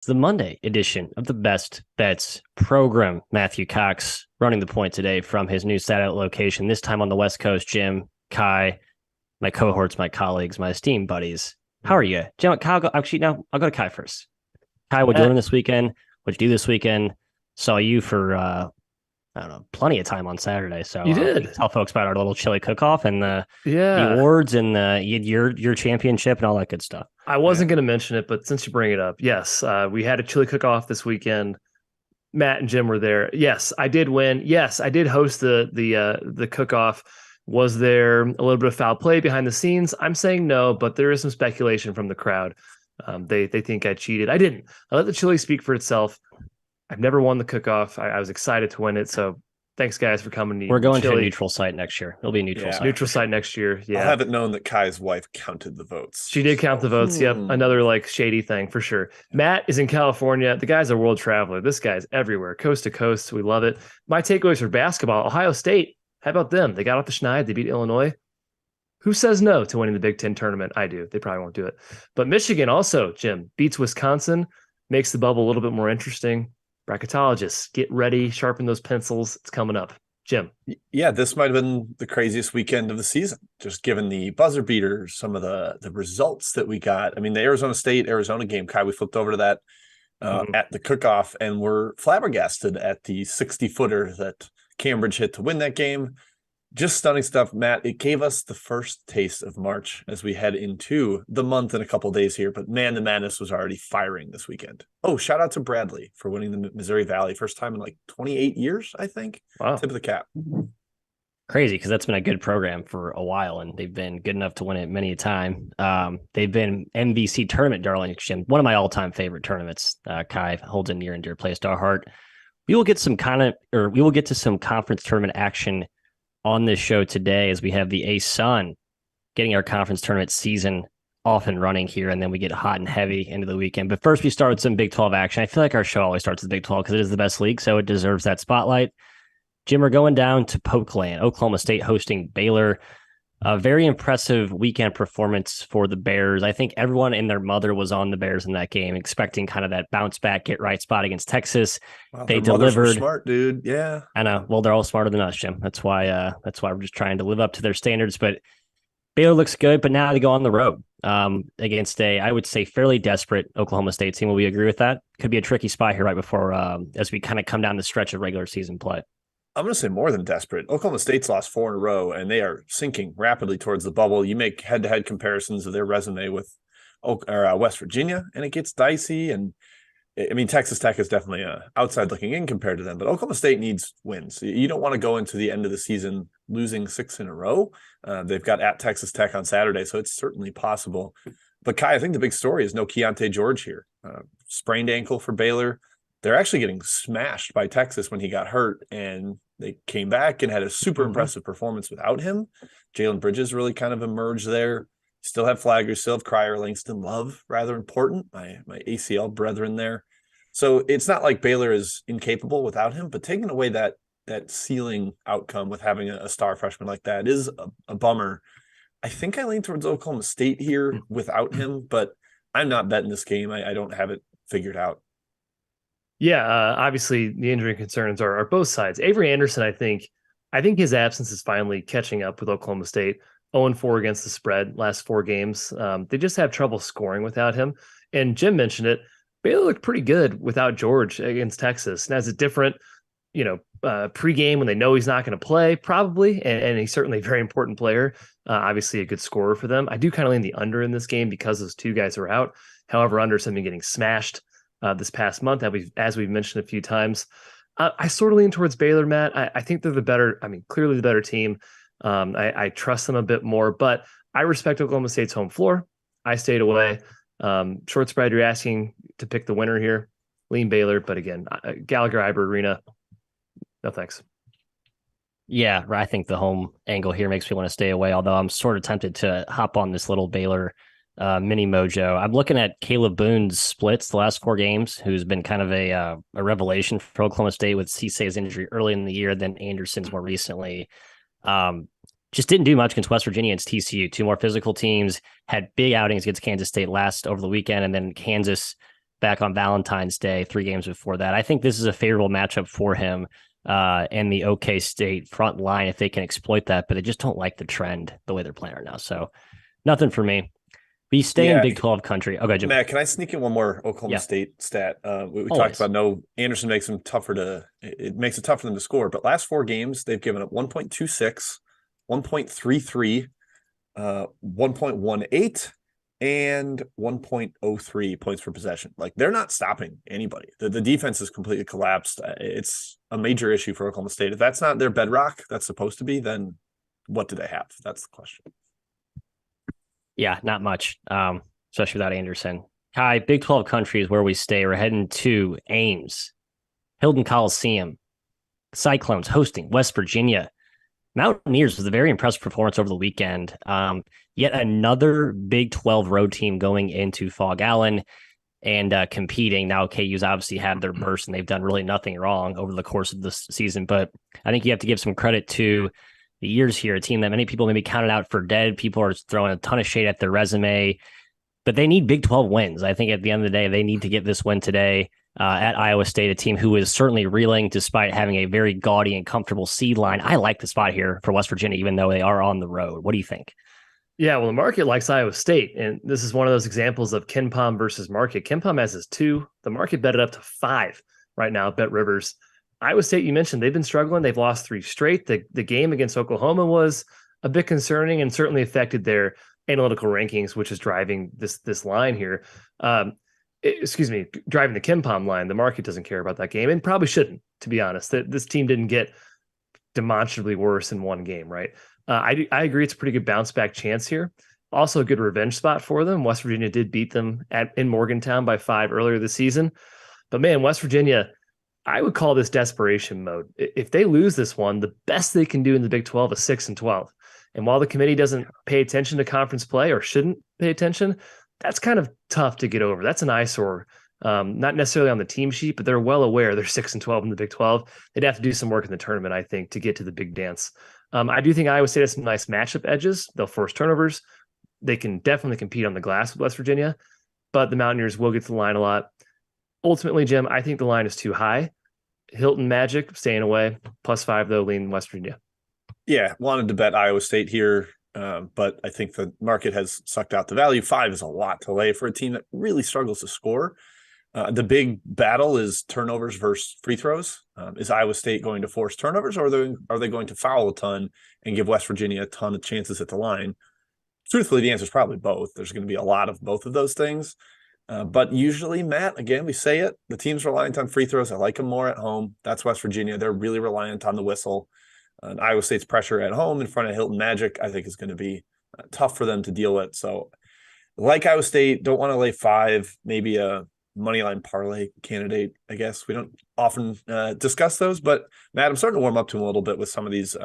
It's the Monday edition of the Best Bets program. Matthew Cox running the point today from his new satellite location, this time on the West Coast. Jim, Kai, my cohorts, my colleagues, my esteemed buddies. How are you? Jim, Kai, I'll go to Kai first. Kai, what'd you learn this weekend? What'd you do this weekend? Saw you for, I don't know, plenty of time on Saturday. So You did. tell folks about our little chili cook-off and the Yeah. awards and your championship and all that good stuff. I wasn't going to mention it, but since you bring it up, yes, we had a chili cook-off this weekend. Matt and Jim were there. Yes, I did win. Yes, I did host the cook-off. Was there a little bit of foul play behind the scenes? I'm saying no, but there is some speculation from the crowd. They think I cheated. I didn't. I let the chili speak for itself. I've never won the cook-off. I was excited to win it, so thanks, guys, for coming. We're going to a neutral site next year. It'll be a neutral site. Neutral site next year. Yeah. I'll have it known that Kai's wife counted the votes. She did count the votes. Yep. Another shady thing for sure. Matt is in California. The guy's a world traveler. This guy's everywhere, coast to coast. We love it. My takeaways for basketball, Ohio State. How about them? They got off the schneid. They beat Illinois. Who says no to winning the Big Ten tournament? I do. They probably won't do it. But Michigan also, Jim, beats Wisconsin, makes the bubble a little bit more interesting. Bracketologists, get ready, sharpen those pencils. It's coming up. Jim. Yeah, this might have been the craziest weekend of the season, just given the buzzer beaters, some of the results that we got. I mean, the Arizona State-Arizona game, Kai, we flipped over to that at the cook-off, and we're flabbergasted at the 60-footer that Cambridge hit to win that game. Just stunning stuff, Matt. It gave us the first taste of March as we head into the month in a couple of days here. But man, the madness was already firing this weekend. Oh, shout out to Bradley for winning the Missouri Valley. First time in 28 years, I think. Wow. Tip of the cap. Crazy, because that's been a good program for a while, and they've been good enough to win it many a time. They've been MVC tournament darlings, Jim. One of my all-time favorite tournaments. Kai holds a near and dear place to our heart. We will get to some conference tournament action on this show today as we have the ASUN getting our conference tournament season off and running here, and then we get hot and heavy into the weekend. But first, we start with some Big 12 action. I feel like our show always starts with Big 12 because it is the best league, so it deserves that spotlight. Jim, we're going down to Pokeland, Oklahoma State hosting Baylor. A very impressive weekend performance for the Bears. I think everyone and their mother was on the Bears in that game, expecting kind of that bounce back, get right spot against Texas. Wow, they delivered. Smart, dude. Yeah, I know. Well, they're all smarter than us, Jim. That's why we're just trying to live up to their standards. But Baylor looks good, but now they go on the road against I would say, fairly desperate Oklahoma State team. Will we agree with that? Could be a tricky spot here right before as we kind of come down the stretch of regular season play. I'm going to say more than desperate. Oklahoma State's lost 4 in a row, and they are sinking rapidly towards the bubble. You make head-to-head comparisons of their resume with West Virginia, and it gets dicey. And I mean, Texas Tech is definitely outside looking in compared to them, but Oklahoma State needs wins. You don't want to go into the end of the season losing 6 in a row. They've got at Texas Tech on Saturday, so it's certainly possible. But Kai, I think the big story is no Keontae George here. Sprained ankle for Baylor. They're actually getting smashed by Texas when he got hurt, and they came back and had a super impressive performance without him. Jalen Bridges really kind of emerged there. Still have Flagler, still have Cryer, Langston Love, rather important, my ACL brethren there. So it's not like Baylor is incapable without him, but taking away that ceiling outcome with having a star freshman like that is a bummer. I think I lean towards Oklahoma State here without him, but I'm not betting this game. I don't have it figured out. Yeah, obviously the injury concerns are both sides. Avery Anderson, I think his absence is finally catching up with Oklahoma State. 0-4 against the spread last 4 games. They just have trouble scoring without him. And Jim mentioned it. Baylor looked pretty good without George against Texas. And as a different, pregame when they know he's not going to play, probably, and he's certainly a very important player. Obviously a good scorer for them. I do kind of lean the under in this game because those 2 guys are out. However, unders have been getting smashed this past month, as we've mentioned a few times. I sort of lean towards Baylor, Matt. I think they're clearly the better team. I trust them a bit more, but I respect Oklahoma State's home floor. I stayed away. Short spread, you're asking to pick the winner here. Lean Baylor, but again, Gallagher-Iber Arena, no thanks. Yeah, I think the home angle here makes me want to stay away, although I'm sort of tempted to hop on this little Baylor mini mojo. I'm looking at Caleb Boone's splits the last 4 games, who's been kind of a revelation for Oklahoma State with Cisse's injury early in the year, then Anderson's more recently. Just didn't do much against West Virginia and TCU, 2 more physical teams, had big outings against Kansas State over the weekend, and then Kansas back on Valentine's Day, 3 games before that. I think this is a favorable matchup for him and the OK State front line if they can exploit that, but I just don't like the trend the way they're playing right now. So nothing for me. We stay in Big 12 country. Okay, Jim. Matt, can I sneak in one more Oklahoma State stat? We talked about Anderson makes them tougher it makes it tough for them to score, but last 4 games, they've given up 1.26, 1.33, 1.18, and 1.03 points per possession. Like, they're not stopping anybody. The defense has completely collapsed. It's a major issue for Oklahoma State. If that's not their bedrock that's supposed to be, then what do they have? That's the question. Yeah, not much, especially without Anderson. Kai, Big 12 country is where we stay. We're heading to Ames, Hilton Coliseum. Cyclones hosting West Virginia. Mountaineers was a very impressive performance over the weekend. Yet another Big 12 road team going into Fog Allen and competing. Now, KU's obviously had their burst, and they've done really nothing wrong over the course of this season. But I think you have to give some credit to the years here, a team that many people maybe counted out for dead. People are throwing a ton of shade at their resume, but they need Big 12 wins. I think at the end of the day, they need to get this win today at Iowa State, a team who is certainly reeling despite having a very gaudy and comfortable seed line. I like the spot here for West Virginia, even though they are on the road. What do you think? Yeah, well, the market likes Iowa State, and this is one of those examples of KenPom versus market. KenPom has his 2. The market bet it up to 5 right now at BetRivers. Iowa State, you mentioned, they've been struggling. They've lost 3 straight. The game against Oklahoma was a bit concerning and certainly affected their analytical rankings, which is driving this line here. Driving the KenPom line. The market doesn't care about that game and probably shouldn't, to be honest. This team didn't get demonstrably worse in one game, right? I agree. It's a pretty good bounce back chance here. Also a good revenge spot for them. West Virginia did beat them in Morgantown by 5 earlier this season. But man, West Virginia, I would call this desperation mode. If they lose this one, the best they can do in the Big 12 is 6-12. And while the committee doesn't pay attention to conference play or shouldn't pay attention, that's kind of tough to get over. That's an eyesore, not necessarily on the team sheet, but they're well aware they're 6-12 in the Big 12. They'd have to do some work in the tournament, I think, to get to the big dance. I do think Iowa State has some nice matchup edges. They'll force turnovers. They can definitely compete on the glass with West Virginia, but the Mountaineers will get to the line a lot. Ultimately, Jim, I think the line is too high. Hilton Magic staying away, +5 though, lean West Virginia. Yeah, wanted to bet Iowa State here, but I think the market has sucked out the value. 5 is a lot to lay for a team that really struggles to score. The big battle is turnovers versus free throws. Is Iowa State going to force turnovers, or are they going to foul a ton and give West Virginia a ton of chances at the line? Truthfully, the answer is probably both. There's going to be a lot of both of those things. But usually, Matt, again, we say it, the team's reliant on free throws. I like them more at home. That's West Virginia. They're really reliant on the whistle. And Iowa State's pressure at home in front of Hilton Magic, I think, is going to be tough for them to deal with. So, like Iowa State, don't want to lay 5, maybe a moneyline parlay candidate, I guess. We don't often discuss those, but Matt, I'm starting to warm up to them a little bit with some of these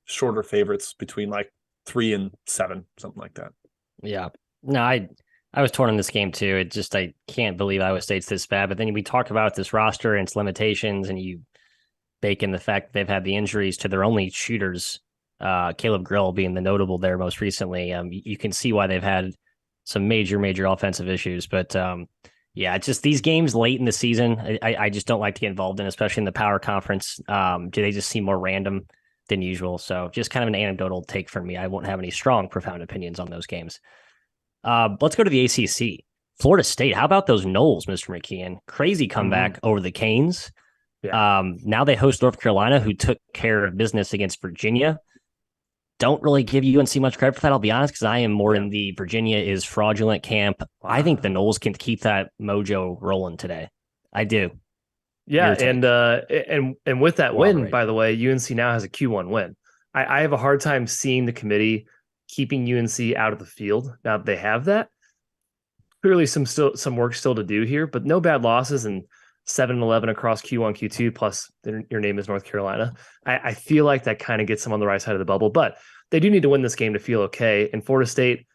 shorter favorites between like 3 and 7, something like that. Yeah. No, I was torn on this game too. I can't believe Iowa State's this bad. But then we talk about this roster and its limitations, and you bake in the fact that they've had the injuries to their only shooters, Caleb Grill being the notable there most recently. You can see why they've had some major offensive issues. But yeah, it's just these games late in the season, I just don't like to get involved in, especially in the power conference. Do they just seem more random than usual? So just kind of an anecdotal take from me. I won't have any strong, profound opinions on those games. Let's go to the ACC. Florida State. How about those Noles, Mr. McKeon? Crazy comeback over the Canes. Yeah. Now they host North Carolina, who took care of business against Virginia. Don't really give UNC much credit for that, I'll be honest, because I am more in the Virginia is fraudulent camp. I think the Noles can keep that mojo rolling today. I do. Yeah, and with that win, by the way, UNC now has a Q1 win. I have a hard time seeing the committee keeping UNC out of the field now that they have that. Clearly some work still to do here, but no bad losses and 7-11 across Q1, Q2, plus your name is North Carolina. I feel like that kind of gets them on the right side of the bubble, but they do need to win this game to feel okay. And Florida State,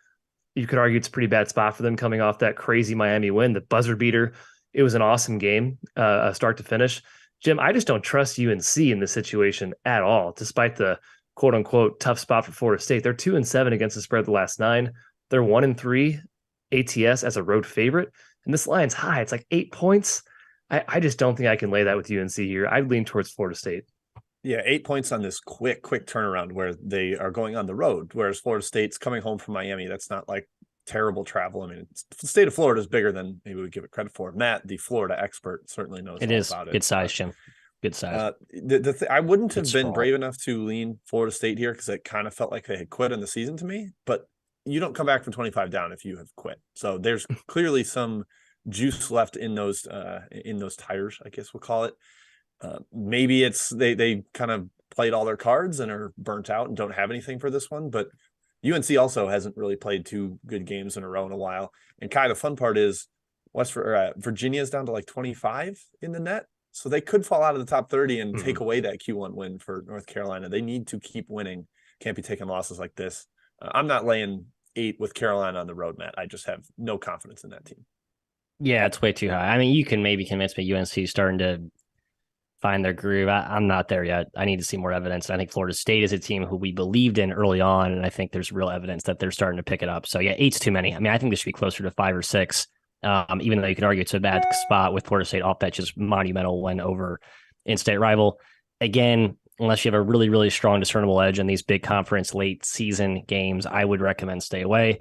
you could argue it's a pretty bad spot for them coming off that crazy Miami win, the buzzer beater. It was an awesome game, start to finish. Jim, I just don't trust UNC in this situation at all, despite the quote unquote tough spot for Florida State. They're 2-7 against the spread the last 9. They're 1-3 ATS as a road favorite. and this line's high. It's like 8 points. I just don't think I can lay that with UNC here. I'd lean towards Florida State. Yeah, 8 points on this quick turnaround where they are going on the road, whereas Florida State's coming home from Miami. That's not like terrible travel. I mean, the state of Florida is bigger than maybe we give it credit for. Matt, the Florida expert, certainly knows it all is about it. good size, Jim. Good size. I wouldn't have Good been sprawl. brave enough to lean Florida State here because it kind of felt like they had quit in the season to me. But you don't come back from 25 down if you have quit. So there's clearly some juice left in those tires, I guess we'll call it. Maybe it's they kind of played all their cards and are burnt out and don't have anything for this one. But UNC also hasn't really played 2 good games in a row in a while. And Kai, the fun part is Virginia is down to like 25 in the net. So they could fall out of the top 30 and take away that Q1 win for North Carolina. They need to keep winning. Can't be taking losses like this. I'm not laying 8 with Carolina on the road, Matt. I just have no confidence in that team. Yeah, it's way too high. I mean, you can maybe convince me UNC starting to find their groove. I'm not there yet. I need to see more evidence. I think Florida State is a team who we believed in early on, and I think there's real evidence that they're starting to pick it up. So yeah, 8's too many. I mean, I think this should be closer to 5 or 6. Even though you can argue it's a bad spot with Florida State off that just monumental win over in-state rival. Again, unless you have a really, really strong discernible edge in these big conference late season games, I would recommend stay away.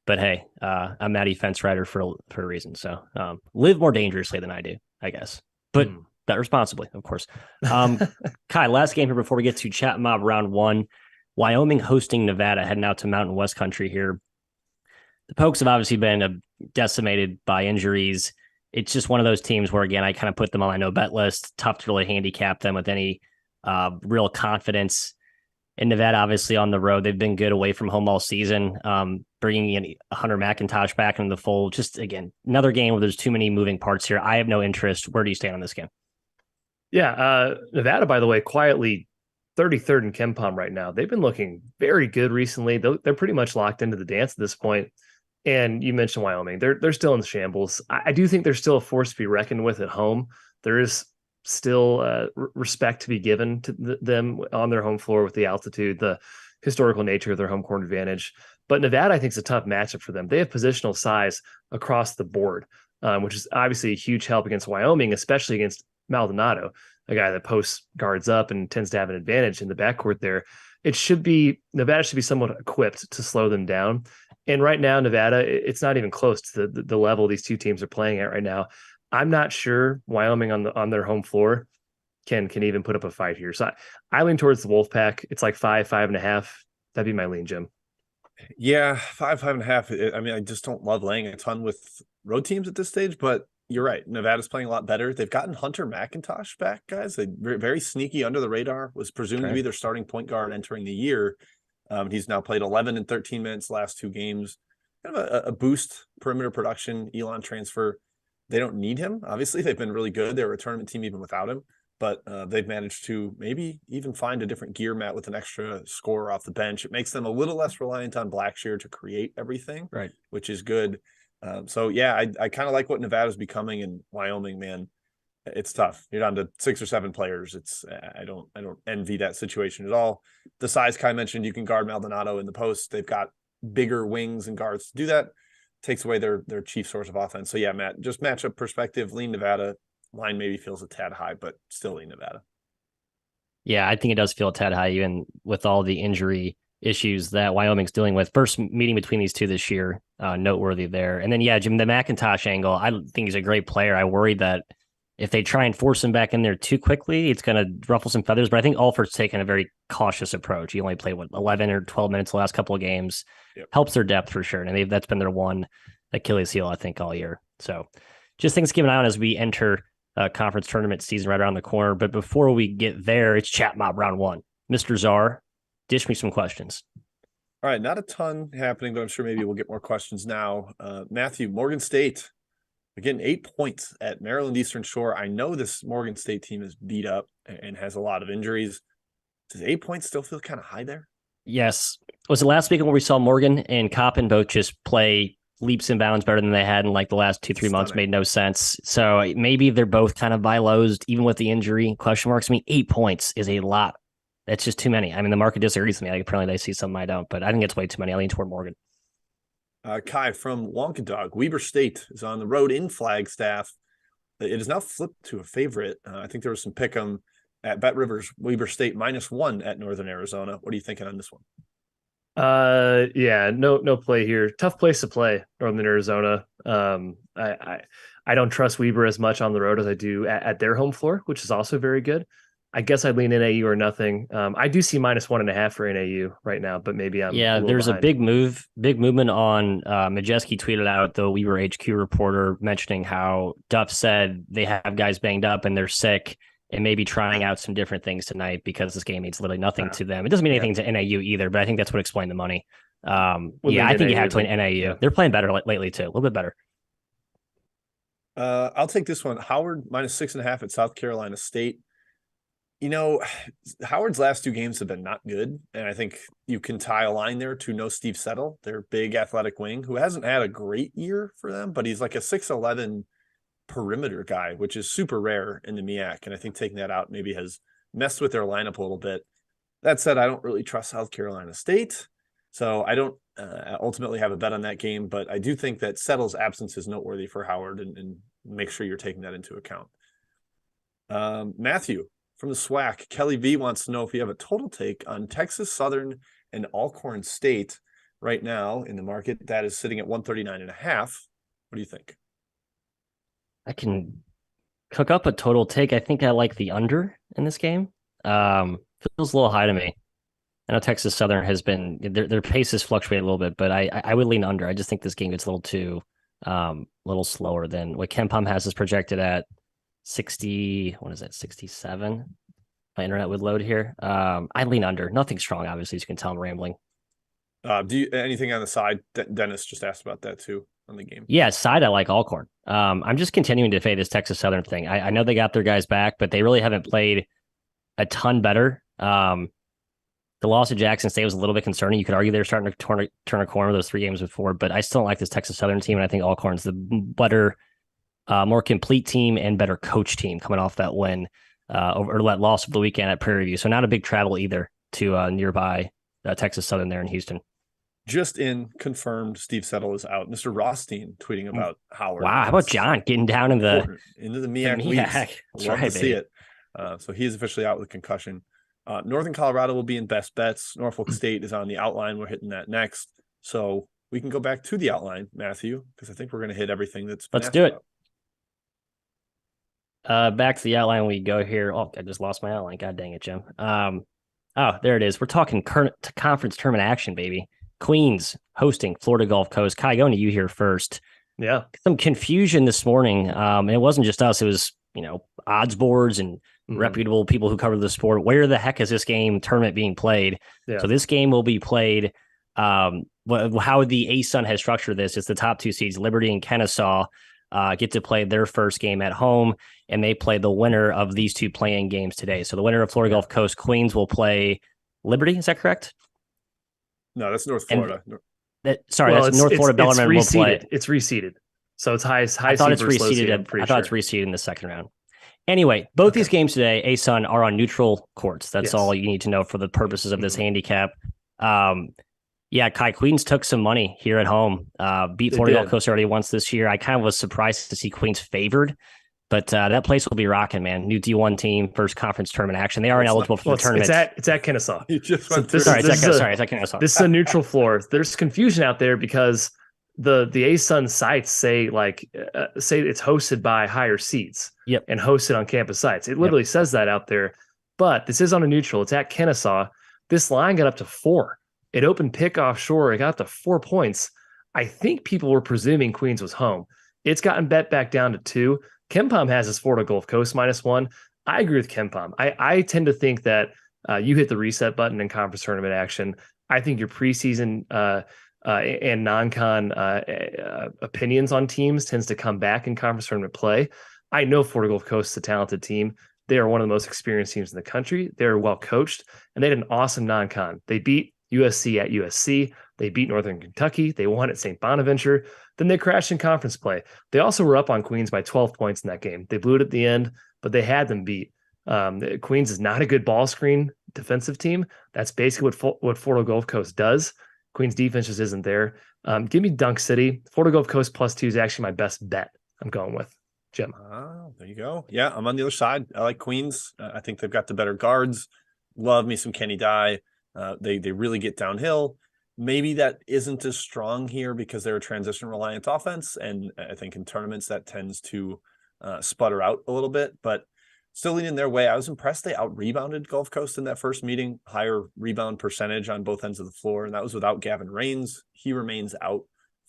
But hey, I'm Matty Fence Rider for a reason. So live more dangerously than I do, I guess. But bet responsibly, of course. Kai, last game here before we get to Chat Mob round 1. Wyoming hosting Nevada, heading out to Mountain West Country here. The Pokes have obviously been decimated by injuries. It's just one of those teams where, again, I kind of put them on my no bet list. Tough to really handicap them with any real confidence. In Nevada, obviously on the road, they've been good away from home all season. Bringing in Hunter McIntosh back into the fold. Just, again, another game where there's too many moving parts here. I have no interest. Where do you stand on this game? Yeah, Nevada, by the way, quietly 33rd in KenPom right now. They've been looking very good recently. They're pretty much locked into the dance at this point. And you mentioned Wyoming. They're still in shambles. I do think there's still a force to be reckoned with at home. There is still respect to be given to them on their home floor with the altitude, the historical nature of their home court advantage. But Nevada, I think, is a tough matchup for them. They have positional size across the board, which is obviously a huge help against Wyoming, especially against Maldonado, a guy that posts guards up and tends to have an advantage in the backcourt there. Nevada should be somewhat equipped to slow them down. And right now, Nevada, it's not even close to the level these two teams are playing at right now. I'm not sure Wyoming on their home floor can even put up a fight here. So I lean towards the Wolfpack. It's like 5.5. That'd be my lean, Jim. Yeah, 5.5. I mean, I just don't love laying a ton with road teams at this stage, but you're right. Nevada's playing a lot better. They've gotten Hunter McIntosh back, guys. They very sneaky under the radar, was presumed to be their starting point guard entering the year. He's now played 11 and 13 minutes the last 2 games. Kind of a boost perimeter production, Elon transfer. They don't need him. Obviously, they've been really good. They're a tournament team even without him, but they've managed to maybe even find a different gear, Matt, with an extra scorer off the bench. It makes them a little less reliant on Blackshear to create everything, right? Which is good. So yeah, I kind of like what Nevada's becoming, in Wyoming, man. It's tough. You're down to 6 or 7 players. I don't envy that situation at all. The size Kai mentioned, you can guard Maldonado in the post. They've got bigger wings and guards to do that. Takes away their chief source of offense. So yeah, Matt, just matchup perspective, lean Nevada. Line maybe feels a tad high, but still lean Nevada. Yeah, I think it does feel a tad high, even with all the injury issues that Wyoming's dealing with. First meeting between these two this year, noteworthy there. And then, yeah, Jim, the McIntosh angle, I think he's a great player. I worry that if they try and force him back in there too quickly, it's going to ruffle some feathers. But I think Alford's taken a very cautious approach. He only played, 11 or 12 minutes the last couple of games. Yep. Helps their depth for sure. And that's been their one Achilles heel, I think, all year. So just things to keep an eye on as we enter conference tournament season right around the corner. But before we get there, it's Chat Mob round 1. Mr. Czar, dish me some questions. All right, not a ton happening, but I'm sure maybe we'll get more questions now. Matthew, Morgan State, again, 8 points at Maryland Eastern Shore. I know this Morgan State team is beat up and has a lot of injuries. Does 8 points still feel kind of high there? Yes. Was it last week where we saw Morgan and Coppin both just play leaps and bounds better than they had in like the last 2-3 months? Made no sense. So maybe they're both kind of buy lows, even with the injury question marks. I mean, 8 points is a lot. That's just too many. I mean, the market disagrees with me. Apparently they see something I don't, but I think it's way too many. I lean toward Morgan. Kai from Wonkadog, Weber State is on the road in Flagstaff. It is now flipped to a favorite. I think there was some pick 'em at BetRivers, Weber State -1 at Northern Arizona. What are you thinking on this one? Yeah, no play here. Tough place to play, Northern Arizona. I don't trust Weber as much on the road as I do at their home floor, which is also very good. I guess I'd lean NAU or nothing. I do see -1.5 for NAU right now, but maybe I'm a little there's behind. big movement on Majeski tweeted out the Weber HQ reporter mentioning how Duff said they have guys banged up and they're sick and maybe trying out some different things tonight because this game means literally nothing to them. It doesn't mean anything to NAU either, but I think that's what explained the money. I think you have to win NAU. Yeah. They're playing better lately too, a little bit better. I'll take this one. Howard -6.5 at South Carolina State. Howard's last 2 games have been not good, and I think you can tie a line there to no Steve Settle, their big athletic wing, who hasn't had a great year for them, but he's like a 6'11" perimeter guy, which is super rare in the MEAC, and I think taking that out maybe has messed with their lineup a little bit. That said, I don't really trust South Carolina State, so I don't ultimately have a bet on that game, but I do think that Settle's absence is noteworthy for Howard, and make sure you're taking that into account. Matthew from the SWAC, Kelly V wants to know if you have a total take on Texas Southern and Alcorn State right now in the market. That is sitting at 139.5. What do you think? I can cook up a total take. I think I like the under in this game. Feels a little high to me. I know Texas Southern has been their pace has fluctuated a little bit, but I would lean under. I just think this game gets a little too little slower than what Ken Pom has is projected at 60. What is that? 67. My internet would load here. I lean under. Nothing strong, obviously. As you can tell, I'm rambling. Do you anything on the side? Dennis just asked about that too on the game. Yeah, side I like Alcorn. I'm just continuing to fade this Texas Southern thing. I know they got their guys back, but they really haven't played a ton better. The loss of Jackson State was a little bit concerning. You could argue they're starting to turn a corner those 3 games before, but I still don't like this Texas Southern team, and I think Alcorn's the better, more complete team and better coach team coming off that win or that loss of the weekend at Prairie View. So not a big travel either to nearby Texas Southern there in Houston. Just in confirmed, Steve Settle is out. Mr. Rothstein tweeting about Howard. Wow, how about John getting down in the MEAC weeks? Love to see it. So he's officially out with a concussion. Northern Colorado will be in best bets. Norfolk State is on the outline. We're hitting that next. So we can go back to the outline, Matthew, because I think we're going to hit everything that's been Let's do it. Back to the outline we go here. Oh, I just lost my outline. God dang it, Jim. There it is. We're talking current conference tournament action, baby. Queens hosting Florida Gulf Coast. Kai, going to you here first. Yeah. Some confusion this morning. And it wasn't just us. It was, odds boards and reputable people who cover the sport. Where the heck is this tournament being played? Yeah. So this game will be played. How the ASUN has structured this is the top 2 seeds, Liberty and Kennesaw, get to play their first game at home, and they play the winner of these 2 play-in games today. So the winner of Florida Gulf Coast Queens will play Liberty. Is that correct? No, that's North Florida. That's North Florida. Bellarmine will play. It's reseeded. So it's high. I thought it's reseeded. I thought it's reseeded in the second round. Anyway, both these games today, ASUN, are on neutral courts. That's all you need to know for the purposes of this handicap. Kai, Queens took some money here at home. Beat Florida Gulf Coast already once this year. I kind of was surprised to see Queens favored, but that place will be rocking, man. New D1 team, first conference tournament action. They are ineligible for the tournament. It's at Kennesaw. It's at Kennesaw. This is a neutral floor. There's confusion out there because the ASUN sites say it's hosted by higher seats and hosted on campus sites. It literally says that out there, but this is on a neutral. It's at Kennesaw. This line got up to 4. It opened pick offshore. It got up to 4 points. I think people were presuming Queens was home. It's gotten bet back down to 2. KenPom has his Florida Gulf Coast -1. I agree with KenPom. I tend to think that you hit the reset button in conference tournament action. I think your preseason and non-con opinions on teams tends to come back in conference tournament play. I know Florida Gulf Coast is a talented team. They are one of the most experienced teams in the country. They're well coached, and they had an awesome non-con. They beat USC at USC. They beat Northern Kentucky. They won at St. Bonaventure. Then they crashed in conference play. They also were up on Queens by 12 points in that game. They blew it at the end, but they had them beat. Queens is not a good ball screen defensive team. That's basically what Florida Gulf Coast does. Queens defense just isn't there. Give me Dunk City. Florida Gulf Coast +2 is actually my best bet. I'm going with Jim. Oh, there you go. Yeah, I'm on the other side. I like Queens. I think they've got the better guards. Love me some Kenny Dye. They really get downhill. Maybe that isn't as strong here because they're a transition reliant offense, and I think in tournaments that tends to sputter out a little bit. But still leaning their way. I was impressed they out rebounded Gulf Coast in that first meeting. Higher rebound percentage on both ends of the floor, and that was without Gavin Rains. He remains out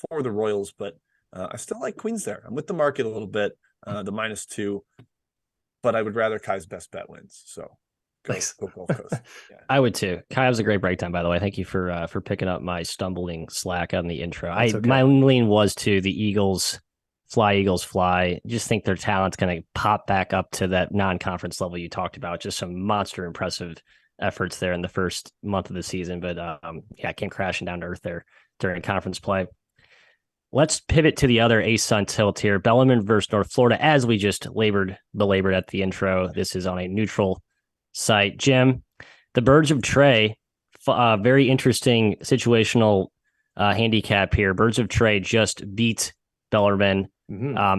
for the Royals, but I still like Queens there. I'm with the market a little bit. The -2, but I would rather Kai's best bet wins. So go Gulf Coast. Yeah. I would too. Kai was a great breakdown, by the way. Thank you for picking up my stumbling slack on the intro. My lean was to the Eagles fly. Just think their talent's going to pop back up to that non-conference level you talked about. Just some monster impressive efforts there in the first month of the season, but came crashing down to earth there during conference play. Let's pivot to the other ASUN tilt here. Bellarmine versus North Florida, as we just belabored at the intro. This is on a neutral site. Jim, the Birds of Trey, very interesting situational handicap here. Birds of Trey just beat Bellarmine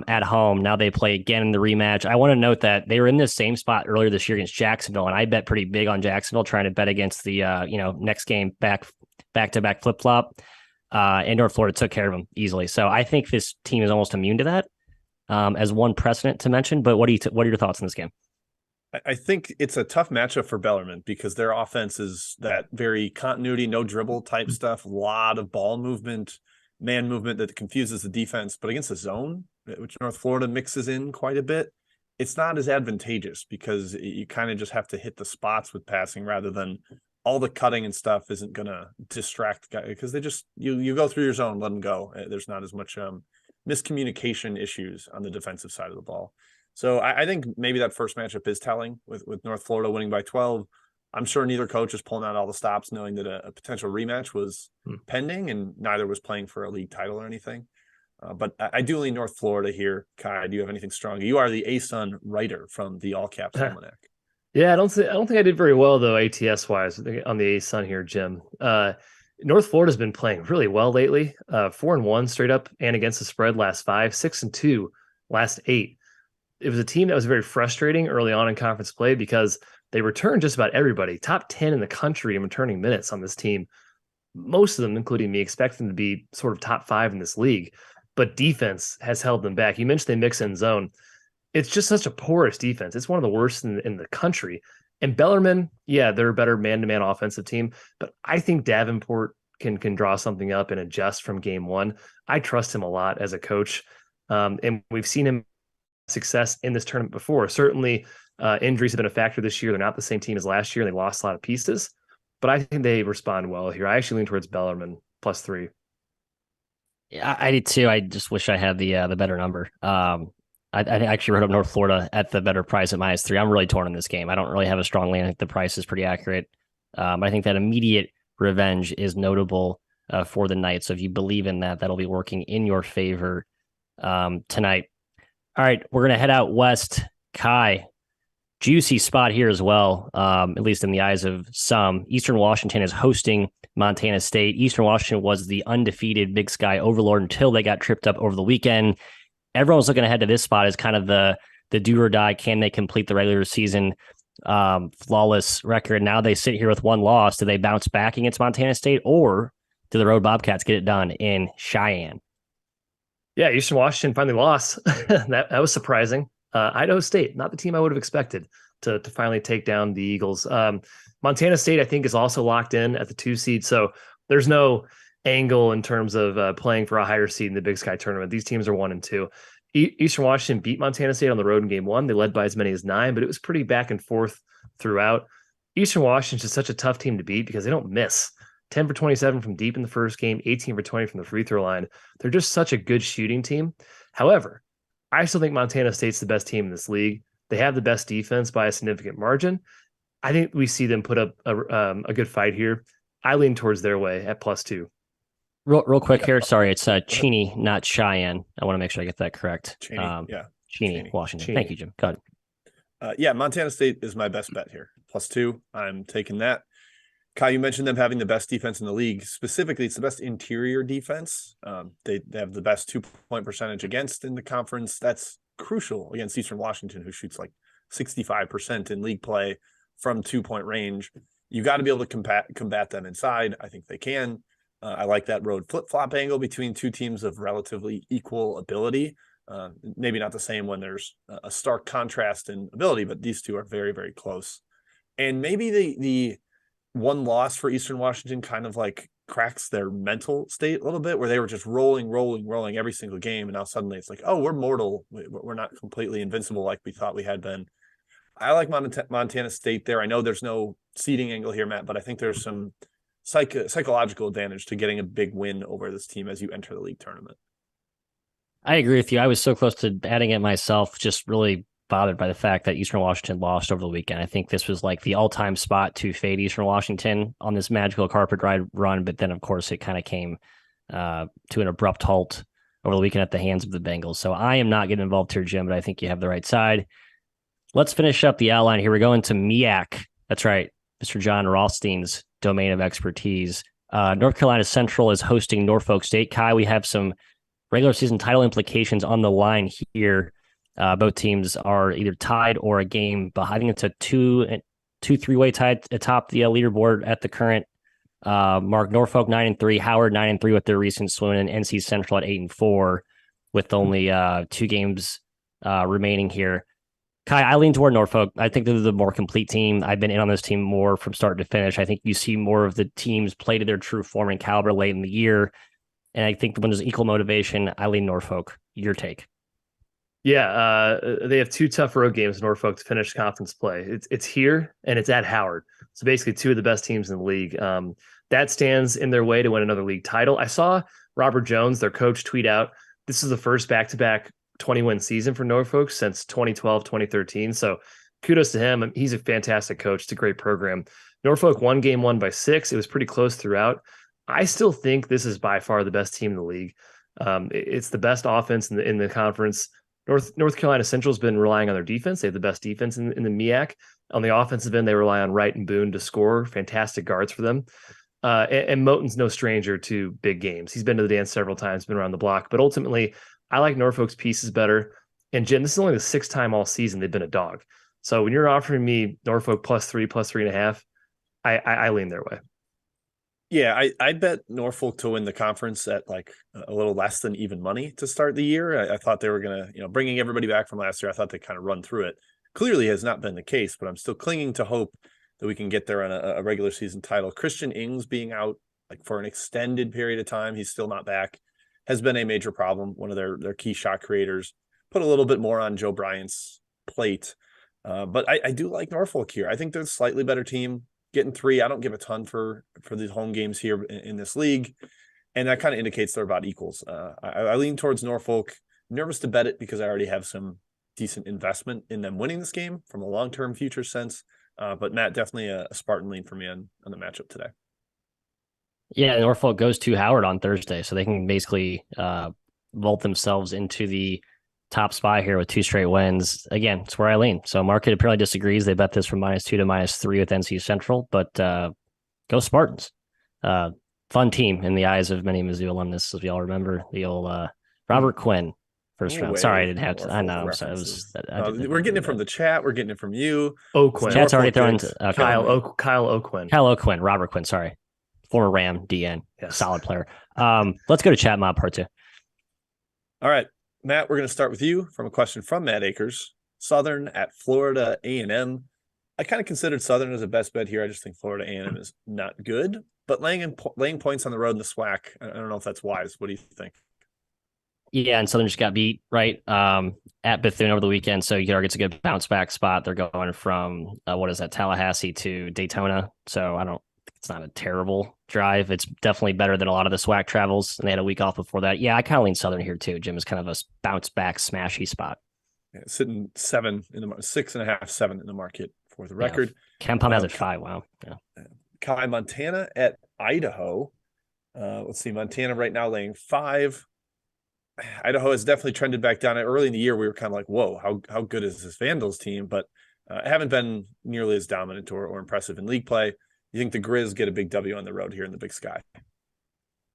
at home. Now they play again in the rematch. I want to note that they were in the same spot earlier this year against Jacksonville, and I bet pretty big on Jacksonville, trying to bet against the next game back-to-back flip-flop. And North Florida took care of them easily. So I think this team is almost immune to that as one precedent to mention. But what are your thoughts on this game? I think it's a tough matchup for Bellarmine because their offense is that very continuity, no dribble type stuff, a lot of ball movement, man movement that confuses the defense. But against the zone, which North Florida mixes in quite a bit, it's not as advantageous because you kind of just have to hit the spots with passing rather than all the cutting and stuff isn't going to distract guys because they just, you go through your zone, let them go. There's not as much miscommunication issues on the defensive side of the ball. So I think maybe that first matchup is telling with North Florida winning by 12. I'm sure neither coach is pulling out all the stops knowing that a potential rematch was pending and neither was playing for a league title or anything. But I do lean North Florida here. Kai, do you have anything stronger? You are the ASUN writer from the All Caps Almanac. Yeah, I don't think I did very well though ATS wise on the ASUN here, Jim. North Florida's been playing really well lately. 4-1 straight up and against the spread last 5, 6-2 last 8. It was a team that was very frustrating early on in conference play because they returned just about everybody, top 10 in the country in returning minutes on this team. Most of them, including me, expect them to be sort of top 5 in this league, but defense has held them back. You mentioned they mix in zone. It's just such a porous defense. It's one of the worst in the country. And Bellarmine, yeah, they're a better man-to-man offensive team, but I think Davenport can draw something up and adjust from game one. I trust him a lot as a coach, and we've seen him success in this tournament before. Certainly, injuries have been a factor this year. They're not the same team as last year. They lost a lot of pieces, but I think they respond well here. I actually lean towards Bellarmine +3. Yeah, I did too. I just wish I had the better number. I actually wrote up North Florida at the better price at -3. I'm really torn in this game. I don't really have a strong lean. I think the price is pretty accurate. I think that immediate revenge is notable for the night. So if you believe in that, that'll be working in your favor tonight. All right, we're going to head out west. Kai, juicy spot here as well, at least in the eyes of some. Eastern Washington is hosting Montana State. Eastern Washington was the undefeated Big Sky overlord until they got tripped up over the weekend. Everyone's looking ahead to this spot as kind of the do or die. Can they complete the regular season flawless record? Now they sit here with one loss. Do they bounce back against Montana State, or do the Road Bobcats get it done in Cheyenne? Yeah, Eastern Washington finally lost. that was surprising. Idaho State, not the team I would have expected to finally take down the Eagles. Montana State, I think, is also locked in at the 2 seed. So there's no angle in terms of playing for a higher seed in the Big Sky tournament. These teams are 1 and 2. Eastern Washington beat Montana State on the road in game 1. They led by as many as 9, but it was pretty back and forth throughout. Eastern Washington is just such a tough team to beat because they don't miss. 10 for 27 from deep in the first game, 18 for 20 from the free throw line. They're just such a good shooting team. However, I still think Montana State's the best team in this league. They have the best defense by a significant margin. I think we see them put up a good fight here. I lean towards their way at +2. Real quick here. Sorry, it's Cheney, not Cheyenne. I want to make sure I get that correct. Cheney, Washington. Cheney. Thank you, Jim. Go ahead. Yeah, Montana State is my best bet here. +2. I'm taking that. Kyle, you mentioned them having the best defense in the league. Specifically, it's the best interior defense. They have the best 2-point percentage against in the conference. That's crucial against Eastern Washington, who shoots like 65% in league play from 2-point range. You got to be able to combat them inside. I think they can. I like that road flip-flop angle between two teams of relatively equal ability. Maybe not the same when there's a stark contrast in ability, but these two are very, very close. And maybe the one loss for Eastern Washington kind of like cracks their mental state a little bit, where they were just rolling every single game. And now suddenly it's like, oh, we're mortal. We're not completely invincible like we thought we had been. I like Montana State there. I know there's no seeding angle here, Matt, but I think there's some psychological advantage to getting a big win over this team as you enter the league tournament. I agree with you. I was so close to adding it myself, just really bothered by the fact that Eastern Washington lost over the weekend. I think this was like the all-time spot to fade Eastern Washington on this magical carpet ride run, but then, of course, it kind of came to an abrupt halt over the weekend at the hands of the Bengals. So I am not getting involved here, Jim, but I think you have the right side. Let's finish up the outline here. We're going to MEAC. That's right, Mr. John Rothstein's domain of expertise. North Carolina Central is hosting Norfolk State. Kai, we have some regular season title implications on the line here. Both teams are either tied or a game behind. I think it's a 2-3-way tie atop the leaderboard at the current mark. Norfolk 9-3, Howard 9-3 with their recent swoon, and NC Central at 8-4 with only 2 games remaining here. Kai, I lean toward Norfolk. I think they're the more complete team. I've been in on this team more from start to finish. I think you see more of the teams play to their true form and caliber late in the year. And I think when there's equal motivation, I lean Norfolk. Your take? Yeah, they have 2 tough road games in Norfolk to finish conference play. It's here and it's at Howard. So basically 2 of the best teams in the league. That stands in their way to win another league title. I saw Robert Jones, their coach, tweet out, this is the first back-to-back 20-win season for Norfolk since 2012, 2013. So kudos to him. He's a fantastic coach. It's a great program. Norfolk won game 1 by 6. It was pretty close throughout. I still think this is by far the best team in the league. It's the best offense in the conference. North Carolina Central has been relying on their defense. They have the best defense in the MEAC. On the offensive end, they rely on Wright and Boone to score. Fantastic guards for them. And Moten's no stranger to big games. He's been to the dance several times, been around the block. But ultimately, I like Norfolk's pieces better. And Jim, this is only the 6th time all season they've been a dog. So when you're offering me Norfolk +3, +3.5, I lean their way. Yeah, I bet Norfolk to win the conference at like a little less than even money to start the year. I thought they were going to, bringing everybody back from last year, I thought they'd kind of run through it. Clearly has not been the case, but I'm still clinging to hope that we can get there on a regular season title. Christian Ings being out like for an extended period of time, he's still not back, has been a major problem. One of their key shot creators. Put a little bit more on Joe Bryant's plate. But I do like Norfolk here. I think they're a slightly better team. Getting 3, I don't give a ton for the home games here in this league. And that kind of indicates they're about equals. I lean towards Norfolk. Nervous to bet it because I already have some decent investment in them winning this game from a long-term future sense. But Matt, definitely a Spartan lean for me on the matchup today. Yeah, Norfolk goes to Howard on Thursday, so they can basically vault themselves into the top spot here with 2 straight wins. Again, it's where I lean. So market apparently disagrees. They bet this from -2 to -3 with NC Central, but go Spartans. Fun team in the eyes of many Mizzou alumnus, as we all remember. The old Robert Quinn first round. Sorry, I didn't have to. I know. I'm sorry. We're getting it from the chat. We're getting it from you. O'Quinn. Chat's already thrown. Kyle O'Quinn. Kyle O'Quinn. Robert Quinn. Sorry. Former Ram DN. Yes. Solid player. Let's go to chat mob part 2. All right. Matt, we're going to start with you from a question from Matt Akers. Southern at Florida A&M. I kind of considered Southern as a best bet here. I just think Florida A&M is not good, but laying points on the road in the SWAC, I don't know if that's wise. What do you think? Yeah, and Southern just got beat, right, at Bethune over the weekend, so you could argue it's a good bounce-back spot. They're going from, Tallahassee to Daytona, so it's not a terrible drive. It's definitely better than a lot of the SWAC travels, and they had a week off before that. Yeah, I kind of lean Southern here too. Jim is kind of a bounce-back, smashy spot. Yeah, sitting 6.5, 7 in the market for the record. Yeah. Ken Palm has it 5. Wow. Yeah. Kai, Montana at Idaho. Let's see, Montana right now laying 5. Idaho has definitely trended back down. Early in the year, we were kind of like, whoa, how good is this Vandals team? But haven't been nearly as dominant or impressive in league play. You think the Grizz get a big W on the road here in the Big Sky?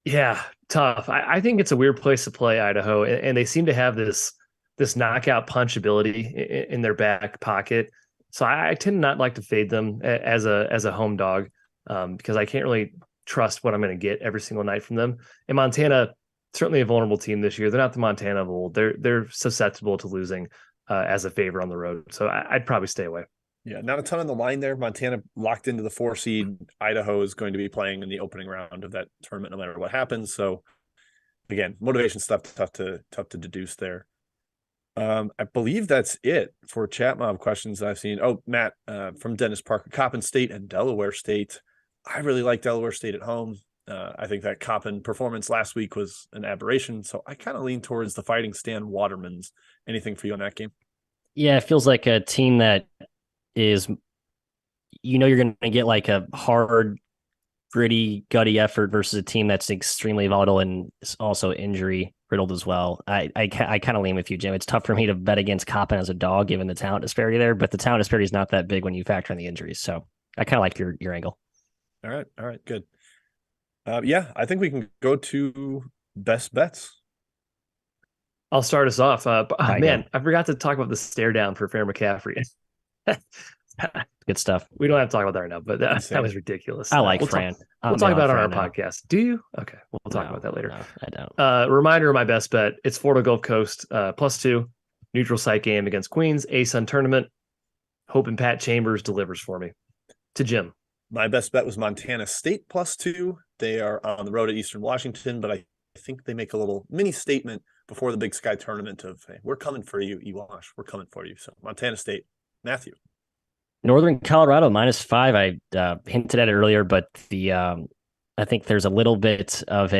Yeah, tough. I think it's a weird place to play Idaho, and they seem to have this knockout punch ability in their back pocket. So I tend not like to fade them as a home dog because I can't really trust what I'm going to get every single night from them. And Montana, certainly a vulnerable team this year. They're not the Montana of old. They're susceptible to losing as a favor on the road. So I'd probably stay away. Yeah, not a ton on the line there. Montana locked into the 4 seed. Idaho is going to be playing in the opening round of that tournament, no matter what happens. So again, motivation stuff tough to deduce there. I believe that's it for chat mob questions that I've seen. Oh, Matt from Dennis Parker, Coppin State and Delaware State. I really like Delaware State at home. I think that Coppin performance last week was an aberration. So I kind of lean towards the Fighting Stan Watermans. Anything for you on that game? Yeah, it feels like a team that is, you're going to get like a hard, gritty, gutty effort versus a team that's extremely volatile and also injury riddled as well. I kind of lean with you, Jim. It's tough for me to bet against Coppin as a dog given the talent disparity there, but the talent disparity is not that big when you factor in the injuries. So I kind of like your angle. All right, good. Yeah, I think we can go to best bets. I'll start us off. Man, I forgot to talk about the stare down for Fair McCaffrey. Good stuff. We don't have to talk about that right now, but that was ridiculous. I like Fran. We'll talk about it on our podcast. Do you? Okay, we'll talk about that later. No, I don't. Reminder of my best bet. It's Florida Gulf Coast +2 neutral site game against Queens ASUN tournament. Hoping Pat Chambers delivers for me. To Jim. My best bet was Montana State +2. They are on the road at Eastern Washington, but I think they make a little mini statement before the Big Sky tournament of, hey, we're coming for you, Ewash. We're coming for you. So Montana State. Matthew. Northern Colorado -5. I hinted at it earlier, but I think there's a little bit of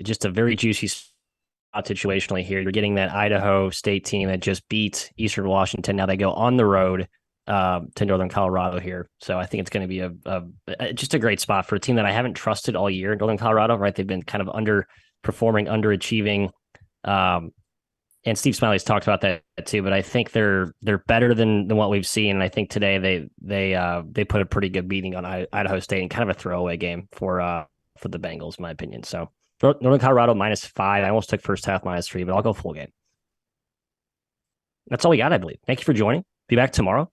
just a very juicy spot situationally here. You're getting that Idaho State team that just beat Eastern Washington. Now they go on the road to Northern Colorado here. So I think it's going to be just a great spot for a team that I haven't trusted all year. Northern Colorado, right? They've been kind of underperforming, underachieving. And Steve Smiley's talked about that too, but I think they're better than what we've seen. And I think today they put a pretty good beating on Idaho State and kind of a throwaway game for the Bengals, in my opinion. So Northern Colorado -5. I almost took first half -3, but I'll go full game. That's all we got, I believe. Thank you for joining. Be back tomorrow,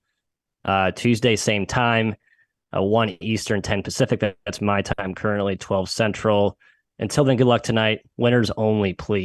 Tuesday, same time, 1 Eastern, 10 Pacific. That's my time currently, 12 Central. Until then, good luck tonight. Winners only, please.